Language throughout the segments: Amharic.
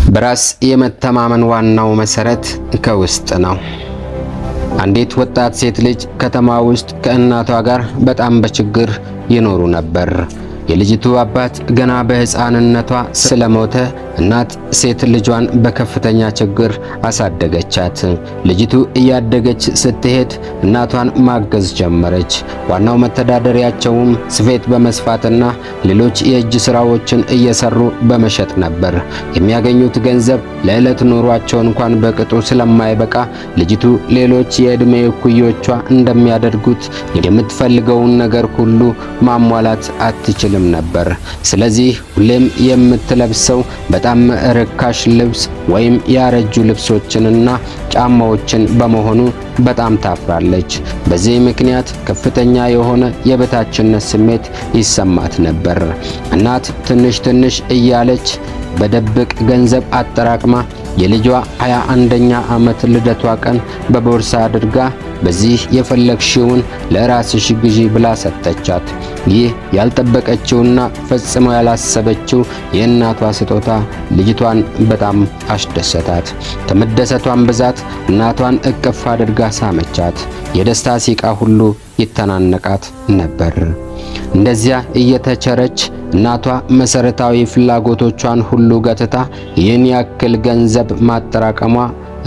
በራስ የመተማመን ዋናው መሰረት ከውስጥ ነው። አንዲት ወጣት ሴት ልጅ ከተማ ውስጥ ከእናቷ ጋር በጣም በችግር ይኖሩ ነበር። የልጅቱ አባት ገና በሕፃንነቷ ስለሞተ እናት ሴት ልጇን በከፍተኛ ችግር አሳደገቻት። ልጅቱ እያደገች ስትሄድ እናቷን ማገዝ ጀመረች። ዋናው መተዳደሪያቸውም ስፌት በመስፋትና ሌሎች የእጅ ስራዎችን እየሰሩ በመሸጥ ነበር። የሚያገኙት ገንዘብ ለዕለት ኑሯቸው እንኳን በቅጡ ስለማይበቃ ልጅቱ ሌሎች የዕድሜ እኩዮቿ እንደሚያደርጉት የምትፈልገውን ነገር ሁሉ ማሟላት አትችልም ነበር። ስለዚህ ሁሌም የምትለብሰው በጣም ርካሽ ልብስ ወይም ያረጁ ልብሶችንና ጫማዎችን በመሆኑ በጣም ታፍራለች። በዚህ ምክንያት ከፍተኛ የሆነ የበታችነት ስሜት ይሰማት ነበር። እናት ትንሽ እያለች በደብቅ ገንዘብ አጠራቅማ የልጇ 21ኛ ዓመት ልደቷ ቀን በቦርሳ አድርጋ በዚህ የፈለግሽውን ለራስሽ ግዢ ብላ ሰጠቻት። ይህ ያልጠበቀችውና ፈጽሞ ያላሰበችው የእናቷ ስጦታ ልጅቷን በጣም አስደሰታት። ከመደሰቷን ብዛት እናቷን እቅፍ አድርጋ ሳመቻት። የደስታ ሲቃ ሁሉ ይተናነቃት ነበር። እንደዚያ እየተቸረች እናቷ መሰረታዊ ፍላጎቶቿን ሁሉ ገትታ ይህን ያክል ገንዘብ ማጠራቀሟ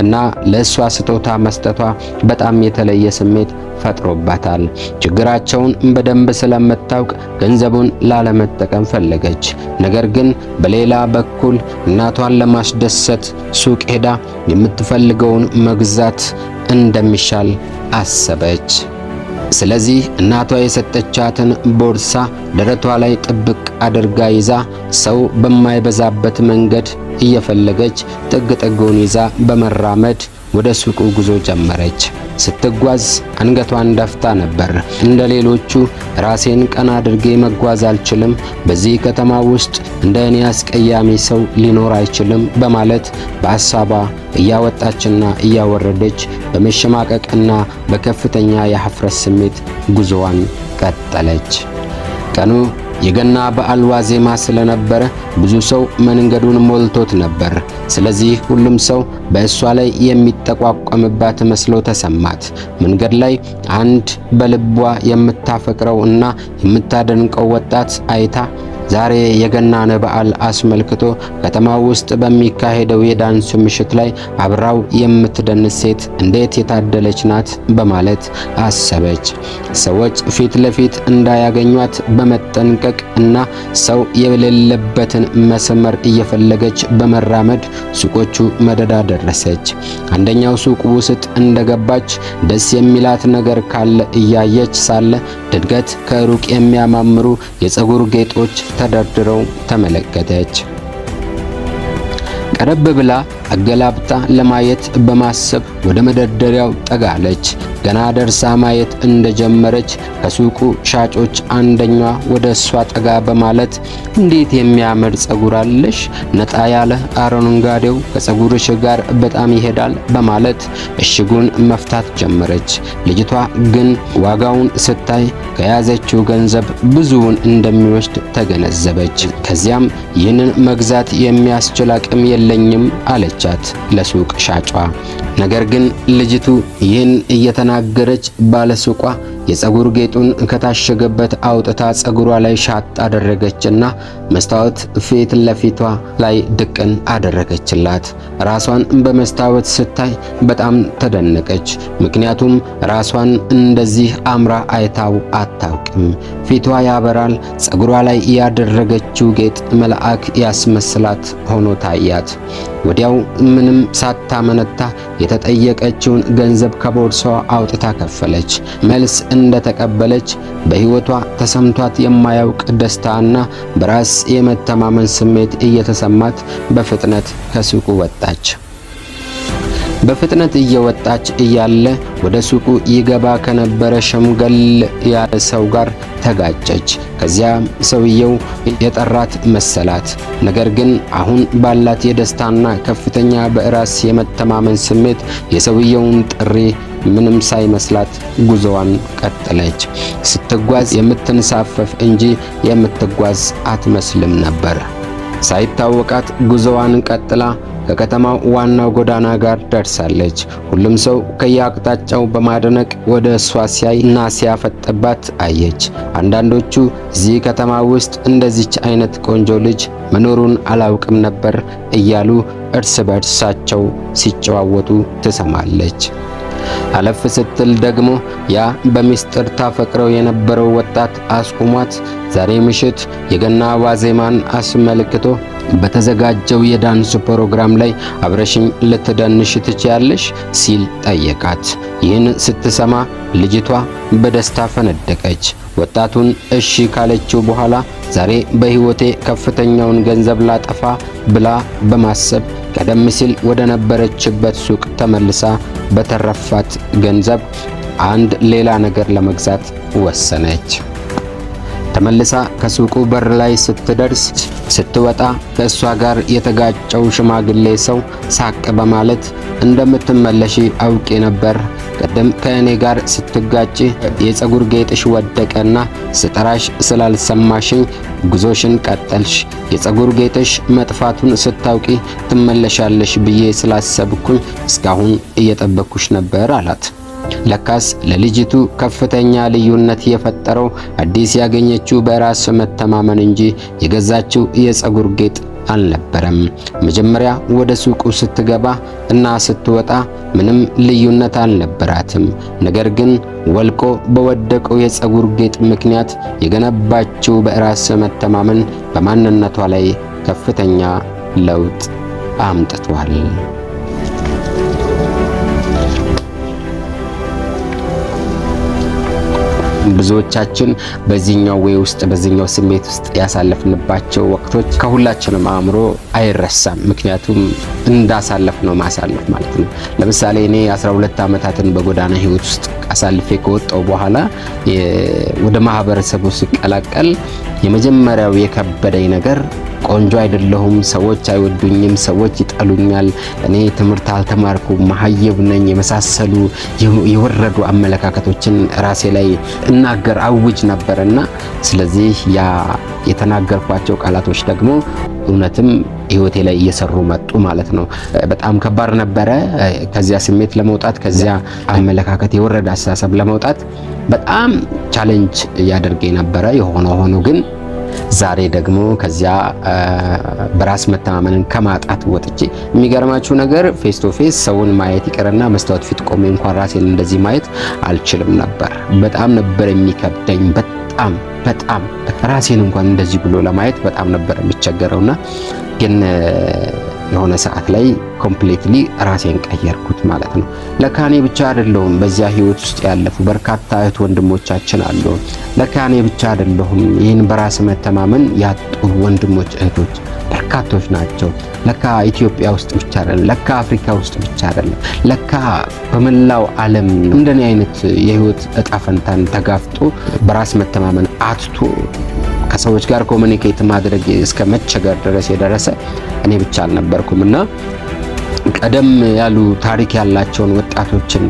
እና ለእሷ ስጦታ መስጠቷ በጣም የተለየ ስሜት ፈጥሮባታል። ችግራቸውን በደንብ ስለምታውቅ ገንዘቡን ላለመጠቀም ፈለገች። ነገር ግን በሌላ በኩል እናቷን ለማስደሰት ሱቅ ሄዳ የምትፈልገውን መግዛት እንደሚሻል አሰበች። ስለዚህ እናቷ የሰጠቻትን ቦርሳ ደረቷ ላይ ጥብቅ አድርጋ ይዛ ሰው በማይበዛበት መንገድ እየፈለገች ጥግ ጥጉን ይዛ በመራመድ ወደ ሱቁ ጉዞ ጀመረች። ስትጓዝ አንገቷን ደፍታ ነበር። እንደ ሌሎቹ ራሴን ቀና አድርጌ መጓዝ አልችልም፣ በዚህ ከተማ ውስጥ እንደ እኔ አስቀያሚ ሰው ሊኖር አይችልም በማለት በሐሳቧ እያወጣችና እያወረደች በመሸማቀቅና በከፍተኛ የሐፍረት ስሜት ጉዞዋን ቀጠለች። ቀኑ የገና በዓል ዋዜማ ስለነበረ ብዙ ሰው መንገዱን ሞልቶት ነበር። ስለዚህ ሁሉም ሰው በእሷ ላይ የሚጠቋቋምባት መስሎ ተሰማት። መንገድ ላይ አንድ በልቧ የምታፈቅረው እና የምታደንቀው ወጣት አይታ ዛሬ የገናን በዓል አስመልክቶ ከተማ ውስጥ በሚካሄደው የዳንስ ምሽት ላይ አብራው የምትደንስ ሴት እንዴት የታደለች ናት በማለት አሰበች። ሰዎች ፊት ለፊት እንዳያገኟት በመጠንቀቅ እና ሰው የሌለበትን መስመር እየፈለገች በመራመድ ሱቆቹ መደዳ ደረሰች። አንደኛው ሱቅ ውስጥ እንደገባች ደስ የሚላት ነገር ካለ እያየች ሳለ ድንገት ከሩቅ የሚያማምሩ የፀጉር ጌጦች ተደርድረው ተመለከተች። ቀረብ ብላ አገላብጣ ለማየት በማሰብ ወደ መደርደሪያው ጠጋለች። ገና ደርሳ ማየት እንደጀመረች ከሱቁ ሻጮች አንደኛዋ ወደ እሷ ጠጋ በማለት እንዴት የሚያምር ፀጉር አለሽ፣ ነጣ ያለ አረንጓዴው ከፀጉርሽ ጋር በጣም ይሄዳል በማለት እሽጉን መፍታት ጀመረች። ልጅቷ ግን ዋጋውን ስታይ ከያዘችው ገንዘብ ብዙውን እንደሚወስድ ተገነዘበች። ከዚያም ይህንን መግዛት የሚያስችል አቅም የለኝም አለቻት ለሱቅ ሻጯ። ነገር ግን ልጅቱ ይህን እየተናገረች ባለሱቋ የፀጉር ጌጡን ከታሸገበት አውጥታ ፀጉሯ ላይ ሻጥ አደረገችና መስታወት ፊት ለፊቷ ላይ ድቅን አደረገችላት። ራሷን በመስታወት ስታይ በጣም ተደነቀች። ምክንያቱም ራሷን እንደዚህ አምራ አይታው አታውቅም። ፊቷ ያበራል። ፀጉሯ ላይ ያደረገችው ጌጥ መልአክ ያስመስላት ሆኖ ታያት። ወዲያው ምንም ሳታመነታ የተጠየቀችውን ገንዘብ ከቦርሳዋ አውጥታ ከፈለች። መልስ እንደተቀበለች በሕይወቷ ተሰምቷት የማያውቅ ደስታና በራስ የመተማመን ስሜት እየተሰማት በፍጥነት ከሱቁ ወጣች። በፍጥነት እየወጣች እያለ ወደ ሱቁ ይገባ ከነበረ ሸምገል ያለ ሰው ጋር ተጋጨች። ከዚያ ሰውየው የጠራት መሰላት። ነገር ግን አሁን ባላት የደስታና ከፍተኛ በራስ የመተማመን ስሜት የሰውየውን ጥሪ ምንም ሳይመስላት ጉዞዋን ቀጠለች። ስትጓዝ የምትንሳፈፍ እንጂ የምትጓዝ አትመስልም ነበር። ሳይታወቃት ጉዞዋን ቀጥላ ከከተማው ዋናው ጎዳና ጋር ደርሳለች። ሁሉም ሰው ከየአቅጣጫው በማድነቅ ወደ እሷ ሲያይና ሲያፈጥባት አየች። አንዳንዶቹ እዚህ ከተማ ውስጥ እንደዚች አይነት ቆንጆ ልጅ መኖሩን አላውቅም ነበር እያሉ እርስ በርሳቸው ሲጨዋወቱ ትሰማለች። አለፍ ስትል ደግሞ ያ በሚስጥር ታፈቅረው የነበረው ወጣት አስቁሟት ዛሬ ምሽት የገና ዋዜማን አስመልክቶ በተዘጋጀው የዳንስ ፕሮግራም ላይ አብረሽኝ ልትደንሽ ትችያለሽ ሲል ጠየቃት። ይህን ስትሰማ ልጅቷ በደስታ ፈነደቀች። ወጣቱን እሺ ካለችው በኋላ ዛሬ በሕይወቴ ከፍተኛውን ገንዘብ ላጠፋ ብላ በማሰብ ቀደም ሲል ወደ ነበረችበት ሱቅ ተመልሳ በተረፋት ገንዘብ አንድ ሌላ ነገር ለመግዛት ወሰነች። ተመልሳ ከሱቁ በር ላይ ስትደርስ ስትወጣ ከእሷ ጋር የተጋጨው ሽማግሌ ሰው ሳቅ በማለት እንደምትመለሺ አውቄ ነበር። ቀደም ከእኔ ጋር ስትጋጭ የፀጉር ጌጥሽ ወደቀና ስጠራሽ ስላልሰማሽኝ ጉዞሽን ቀጠልሽ። የፀጉር ጌጥሽ መጥፋቱን ስታውቂ ትመለሻለሽ ብዬ ስላሰብኩኝ እስካሁን እየጠበቅኩሽ ነበር አላት። ለካስ ለልጅቱ ከፍተኛ ልዩነት የፈጠረው አዲስ ያገኘችው በራስ መተማመን እንጂ የገዛችው የፀጉር ጌጥ አልነበረም። መጀመሪያ ወደ ሱቁ ስትገባ እና ስትወጣ ምንም ልዩነት አልነበራትም። ነገር ግን ወልቆ በወደቀው የፀጉር ጌጥ ምክንያት የገነባችው በራስ መተማመን በማንነቷ ላይ ከፍተኛ ለውጥ አምጥቷል። ብዙዎቻችን በዚህኛው ወይ ውስጥ በዚህኛው ስሜት ውስጥ ያሳለፍንባቸው ወቅቶች ከሁላችንም አእምሮ አይረሳም። ምክንያቱም እንዳሳለፍነው ማሳለፍ ማለት ነው። ለምሳሌ እኔ 12 ዓመታትን በጎዳና ህይወት ውስጥ አሳልፌ ከወጣው በኋላ ወደ ማህበረሰቡ ሲቀላቀል የመጀመሪያው የከበደኝ ነገር ቆንጆ አይደለሁም፣ ሰዎች አይወዱኝም፣ ሰዎች ይጠሉኛል፣ እኔ ትምህርት አልተማርኩም፣ መሀይብ ነኝ የመሳሰሉ የወረዱ አመለካከቶችን ራሴ ላይ እናገር አውጅ ነበርና ስለዚህ ያ የተናገርኳቸው ቃላቶች ደግሞ እውነትም ህይወቴ ላይ እየሰሩ መጡ ማለት ነው። በጣም ከባድ ነበረ። ከዚያ ስሜት ለመውጣት ከዚያ አመለካከት የወረደ አስተሳሰብ ለመውጣት በጣም ቻሌንጅ ያደርገኝ ነበረ። የሆነ ሆኖ ግን ዛሬ ደግሞ ከዚያ በራስ መተማመንን ከማጣት ወጥቼ የሚገርማችሁ ነገር ፌስ ቱ ፌስ ሰውን ማየት ይቀርና መስታወት ፊት ቆሜ እንኳን ራሴን እንደዚህ ማየት አልችልም ነበር። በጣም ነበር የሚከብደኝ። በጣም ራሴን እንኳን እንደዚህ ብሎ ለማየት በጣም ነበር የሚቸገረውና ግን የሆነ ሰዓት ላይ ኮምፕሊትሊ ራሴን ቀየርኩት ማለት ነው። ለካኔ ብቻ አይደለሁም በዚያ ህይወት ውስጥ ያለፉ በርካታ እህት ወንድሞቻችን አሉ። ለካኔ ብቻ አይደለሁም ይህን በራስ መተማመን ያጡ ወንድሞች እህቶች በርካቶች ናቸው። ለካ ኢትዮጵያ ውስጥ ብቻ አይደለም፣ ለካ አፍሪካ ውስጥ ብቻ አይደለም፣ ለካ በመላው ዓለም እንደኔ አይነት የህይወት እጣ ፈንታን ተጋፍጦ በራስ መተማመን አጥቶ ከሰዎች ጋር ኮሙኒኬት ማድረግ እስከ መቸገር ድረስ የደረሰ እኔ ብቻ አልነበርኩምና ቀደም ያሉ ታሪክ ያላቸውን ወጣቶችን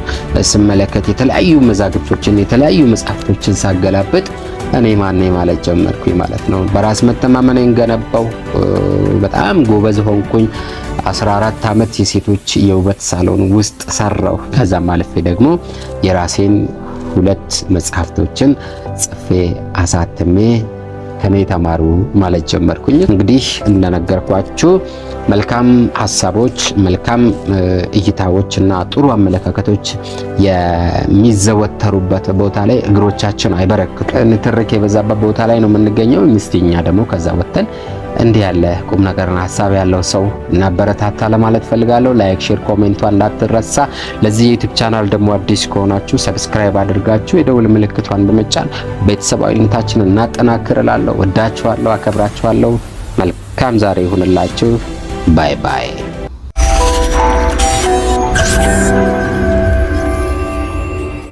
ስመለከት የተለያዩ መዛግብቶችን የተለያዩ መጽሐፍቶችን ሳገላብጥ እኔ ማን ማለት ጀመርኩኝ ማለት ነው። በራስ መተማመኔን ገነባው። በጣም ጎበዝ ሆንኩኝ። 14 ዓመት የሴቶች የውበት ሳሎን ውስጥ ሰራው። ከዛም አልፌ ደግሞ የራሴን 2 መጽሐፍቶችን ጽፌ አሳትሜ ከኔ ተማሩ ማለት ጀመርኩኝ። እንግዲህ እንደነገርኳችሁ መልካም ሐሳቦች፣ መልካም እይታዎች እና ጥሩ አመለካከቶች የሚዘወተሩበት ቦታ ላይ እግሮቻችን አይበረክቱ። ንትርክ የበዛበት ቦታ ላይ ነው የምንገኘው። ሚስቲኛ ደግሞ ከዛ ወተን እንዲህ ያለ ቁም ነገርና ሐሳብ ያለው ሰው እናበረታታ ለማለት ፈልጋለሁ። ላይክ፣ ሼር፣ ኮሜንቷ እንዳትረሳ። ለዚህ ዩቲዩብ ቻናል ደግሞ አዲስ ከሆናችሁ ሰብስክራይብ አድርጋችሁ የደውል ምልክቷን በመጫን ቤተሰባዊነታችንን እናጠናክራለን። ወዳችኋለሁ፣ አከብራችኋለሁ። መልካም ዛሬ ይሁንላችሁ። ባይ ባይ።